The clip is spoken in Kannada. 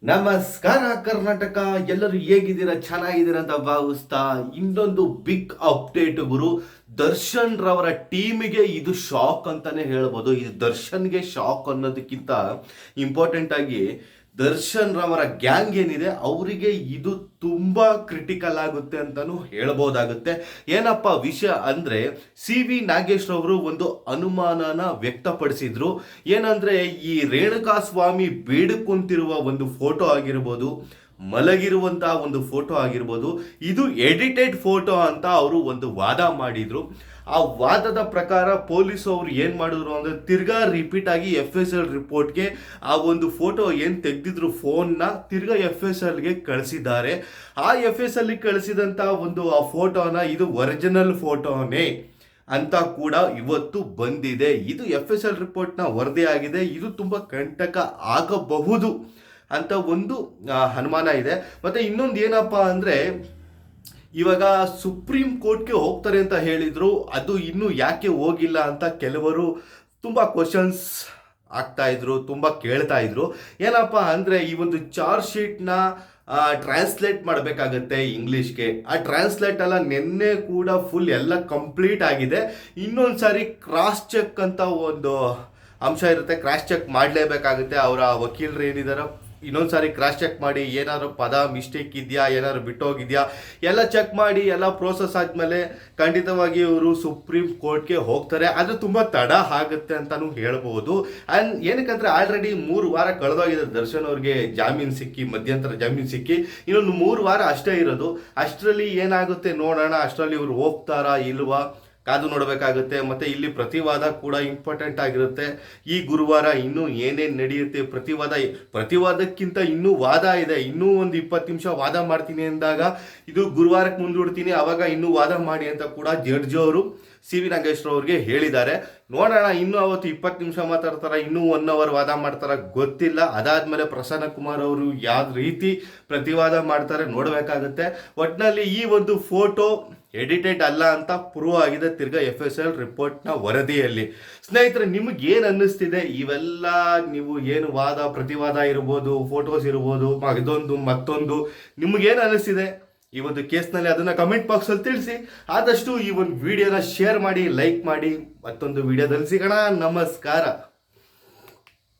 ನಮಸ್ಕಾರ ಕರ್ನಾಟಕ, ಎಲ್ಲರೂ ಹೇಗಿದ್ದೀರಾ? ಚೆನ್ನಾಗಿದ್ದೀರಾ ಅಂತ ಭಾವಿಸ್ತಾ ಇನ್ನೊಂದು ಬಿಗ್ ಅಪ್ಡೇಟ್ ಗುರು. ದರ್ಶನ್ ರವರ ಟೀಮಿಗೆ ಇದು ಶಾಕ್ ಅಂತಾನೆ ಹೇಳ್ಬೋದು. ಇದು ದರ್ಶನ್ಗೆ ಶಾಕ್ ಅನ್ನೋದಕ್ಕಿಂತ ಇಂಪಾರ್ಟೆಂಟ್ ಆಗಿ ದರ್ಶನ್ ರವರ ಗ್ಯಾಂಗ್ ಏನಿದೆ ಅವರಿಗೆ ಇದು ತುಂಬಾ ಕ್ರಿಟಿಕಲ್ ಆಗುತ್ತೆ ಅಂತಾನು ಹೇಳ್ಬೋದಾಗುತ್ತೆ. ಏನಪ್ಪ ವಿಷಯ ಅಂದ್ರೆ, ಸಿ ನಾಗೇಶ್ ರವರು ಒಂದು ಅನುಮಾನನ ವ್ಯಕ್ತಪಡಿಸಿದ್ರು. ಏನಂದ್ರೆ, ಈ ರೇಣುಕಾ ಸ್ವಾಮಿ ಬೇಡಿಕೊಂತಿರುವ ಒಂದು ಫೋಟೋ ಆಗಿರ್ಬೋದು, ಮಲಗಿರುವಂತಹ ಒಂದು ಫೋಟೋ ಆಗಿರ್ಬೋದು, ಇದು ಎಡಿಟೆಡ್ ಫೋಟೋ ಅಂತ ಅವರು ಒಂದು ವಾದ ಮಾಡಿದ್ರು. ಆ ವಾದದ ಪ್ರಕಾರ ಪೊಲೀಸ್ ಅವರು ಏನ್ ಮಾಡಿದ್ರು ಅಂದ್ರೆ, ತಿರ್ಗಾ ರಿಪೀಟ್ ಆಗಿ FSL ರಿಪೋರ್ಟ್ಗೆ ಆ ಒಂದು ಫೋಟೋ ಏನ್ ತೆಗೆದಿದ್ರು ಫೋನ್ನ ತಿರ್ಗಾ FSLಗೆ ಕಳಿಸಿದ್ದಾರೆ. ಆ FSL ಕಳಿಸಿದಂತ ಒಂದು ಆ ಫೋಟೋನ ಇದು ಒರಿಜಿನಲ್ ಫೋಟೋನೇ ಅಂತ ಕೂಡ ಇವತ್ತು ಬಂದಿದೆ. ಇದು FSL ರಿಪೋರ್ಟ್ನ ವರದಿ ಆಗಿದೆ. ಇದು ತುಂಬಾ ಕಂಟಕ ಆಗಬಹುದು ಅಂತ ಒಂದು ಅನುಮಾನ ಇದೆ. ಮತ್ತೆ ಇನ್ನೊಂದು ಏನಪ್ಪಾ ಅಂದ್ರೆ, ಇವಾಗ ಸುಪ್ರೀಂ ಕೋರ್ಟ್ಗೆ ಹೋಗ್ತಾರೆ ಅಂತ ಹೇಳಿದ್ರು. ಅದು ಇನ್ನೂ ಯಾಕೆ ಹೋಗಿಲ್ಲ ಅಂತ ಕೆಲವರು ತುಂಬಾ ಕ್ವಶನ್ಸ್ ಆಗ್ತಾ ಇದ್ರು, ತುಂಬಾ ಕೇಳ್ತಾ ಇದ್ರು. ಏನಪ್ಪಾ ಅಂದ್ರೆ, ಈ ಒಂದು ಚಾರ್ಜ್ ಶೀಟ್ನ ಟ್ರಾನ್ಸ್ಲೇಟ್ ಮಾಡಬೇಕಾಗತ್ತೆ ಇಂಗ್ಲೀಷ್ಗೆ. ಆ ಟ್ರಾನ್ಸ್ಲೇಟ್ ಎಲ್ಲ ನಿನ್ನೆ ಕೂಡ ಫುಲ್ ಎಲ್ಲ ಕಂಪ್ಲೀಟ್ ಆಗಿದೆ. ಇನ್ನೊಂದು ಸಾರಿ ಕ್ರಾಸ್ ಚೆಕ್ ಅಂತ ಒಂದು ಅಂಶ ಇರುತ್ತೆ. ಕ್ರಾಸ್ ಚೆಕ್ ಮಾಡಲೇಬೇಕಾಗುತ್ತೆ. ಅವರ ವಕೀಲರು ಏನಿದಾರೋ ಇನ್ನೊಂದ್ಸಾರಿ ಕ್ರಾಸ್ ಚೆಕ್ ಮಾಡಿ, ಏನಾದ್ರು ಪದ ಮಿಸ್ಟೇಕ್ ಇದೆಯಾ, ಏನಾದ್ರು ಬಿಟ್ಟೋಗಿದೆಯಾ ಎಲ್ಲ ಚೆಕ್ ಮಾಡಿ, ಎಲ್ಲ ಪ್ರೋಸೆಸ್ ಆದಮೇಲೆ ಖಂಡಿತವಾಗಿ ಇವರು ಸುಪ್ರೀಂ ಕೋರ್ಟ್ಗೆ ಹೋಗ್ತಾರೆ. ಅದು ತುಂಬ ತಡ ಆಗುತ್ತೆ ಅಂತಲೂ ಹೇಳ್ಬೋದು. ಆ್ಯಂಡ್ ಏನಕ್ಕಂದ್ರೆ, ಆಲ್ರೆಡಿ 3 ವಾರ ಕಳೆದೋಗಿದೆ ದರ್ಶನ್ ಅವ್ರಿಗೆ ಜಾಮೀನು ಸಿಕ್ಕಿ, ಮಧ್ಯಂತರ ಜಾಮೀನು ಸಿಕ್ಕಿ. ಇನ್ನೊಂದು 3 ವಾರ ಅಷ್ಟೇ ಇರೋದು. ಅಷ್ಟರಲ್ಲಿ ಏನಾಗುತ್ತೆ ನೋಡೋಣ. ಅಷ್ಟರಲ್ಲಿ ಇವರು ಹೋಗ್ತಾರಾ ಇಲ್ವಾ ಕಾದು ನೋಡಬೇಕಾಗುತ್ತೆ. ಮತ್ತೆ ಇಲ್ಲಿ ಪ್ರತಿವಾದ ಕೂಡ ಇಂಪಾರ್ಟೆಂಟ್ ಆಗಿರುತ್ತೆ. ಈ ಗುರುವಾರ ಇನ್ನೂ ಏನೇನು ನಡೆಯುತ್ತೆ, ಪ್ರತಿವಾದಕ್ಕಿಂತ ಇನ್ನೂ ವಾದ ಇದೆ. ಇನ್ನೂ ಒಂದು 20 ನಿಮಿಷ ವಾದ ಮಾಡ್ತೀನಿ ಅಂದಾಗ ಇದು ಗುರುವಾರಕ್ಕೆ ಮುಂದೂಡ್ತೀನಿ, ಅವಾಗ ಇನ್ನೂ ವಾದ ಮಾಡಿ ಅಂತ ಕೂಡ ಜಡ್ಜ್ ಅವರು ಸಿ ನಾಗೇಶ್ ಅವ್ರಿಗೆ ಹೇಳಿದ್ದಾರೆ. ನೋಡೋಣ, ಇನ್ನೂ ಅವತ್ತು 20 ನಿಮಿಷ ಮಾತಾಡ್ತಾರ, ಇನ್ನೂ 1 ಅವರ್ ವಾದ ಮಾಡ್ತಾರ ಗೊತ್ತಿಲ್ಲ. ಅದಾದ್ಮೇಲೆ ಪ್ರಸನ್ನ ಕುಮಾರ್ ಅವರು ಯಾವ ರೀತಿ ಪ್ರತಿವಾದ ಮಾಡ್ತಾರೆ ನೋಡಬೇಕಾಗುತ್ತೆ. ಒಟ್ಟಿನಲ್ಲಿ ಈ ಒಂದು ಫೋಟೋ ಎಡಿಟೆಡ್ ಅಲ್ಲ ಅಂತ ಪ್ರೂವ್ ಆಗಿದೆ ತಿರ್ಗಾ FSL ರಿಪೋರ್ಟ್ನ ವರದಿಯಲ್ಲಿ. ಸ್ನೇಹಿತರೆ, ನಿಮ್ಗೆ ಏನು ಅನ್ನಿಸ್ತಿದೆ? ಇವೆಲ್ಲ ನೀವು ಏನು ವಾದ ಪ್ರತಿವಾದ ಇರ್ಬೋದು, ಫೋಟೋಸ್ ಇರ್ಬೋದು, ಇದೊಂದು ಮತ್ತೊಂದು, ನಿಮ್ಗೇನು ಅನ್ನಿಸ್ತಿದೆ ಈ ಒಂದು ಕೇಸ್ನಲ್ಲಿ? ಅದನ್ನು ಕಮೆಂಟ್ ಬಾಕ್ಸಲ್ಲಿ ತಿಳಿಸಿ. ಆದಷ್ಟು ಈ ಒಂದು ವಿಡಿಯೋನ ಶೇರ್ ಮಾಡಿ, ಲೈಕ್ ಮಾಡಿ. ಮತ್ತೊಂದು ವಿಡಿಯೋದಲ್ಲಿ ಸಿಗೋಣ. ನಮಸ್ಕಾರ.